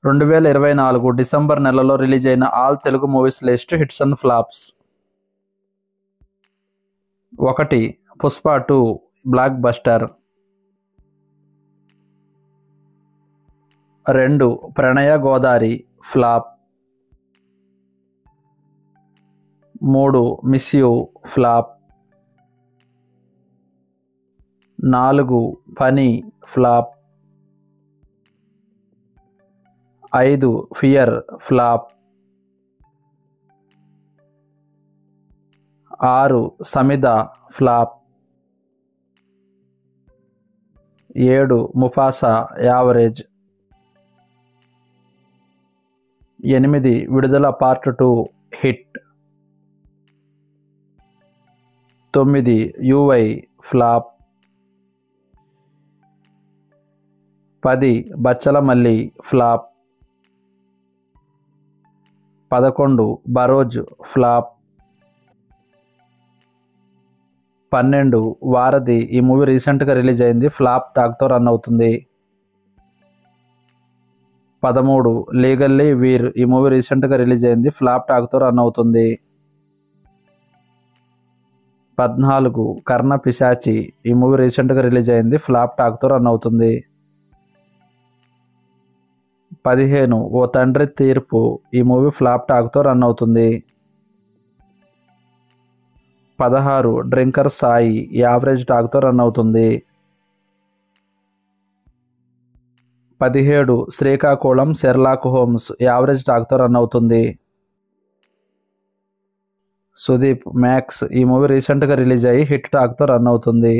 2024 December నెలలో release అయిన all Telugu movies list hits and flops. 1. Pushpa 2 blockbuster. 2. Pranaya Godari flop. 3. Miss you flop. 4. Phani flop. 5. Fear flop. 6. Samidha flop. 7. Mufasa average. 8. Vidudala part 2 hit. 9. UI flop. 10. Bachhala Malli flop. 11. Barroz flop. 12. Vaaradhi. ఈ movie రీసెంట్గా release అయింది, flop టాక్తో run అవుతుంది. 13. Legally వీర్. ఈ movie రీసెంట్గా release అయింది, flop టాక్తో run అవుతుంది. 14. కర్ణ పిశాచి. ఈ మూవీ రీసెంట్గా రిలీజ్ అయింది, ఫ్లాప్ టాక్తో రన్ అవుతుంది. 15. ఓ తండ్రి తీర్పు. ఈ మూవీ ఫ్లాప్ టాక్తో రన్ అవుతుంది. 16. డ్రింకర్ సాయి. యావరేజ్ టాక్తో రన్ అవుతుంది. 17. Srikakulam Sherlock Holmes. యావరేజ్ టాక్తో రన్ అవుతుంది. సుదీప్ మ్యాక్స్. ఈ మూవీ రీసెంట్గా రిలీజ్ అయ్యి హిట్ టాక్తో రన్ అవుతుంది.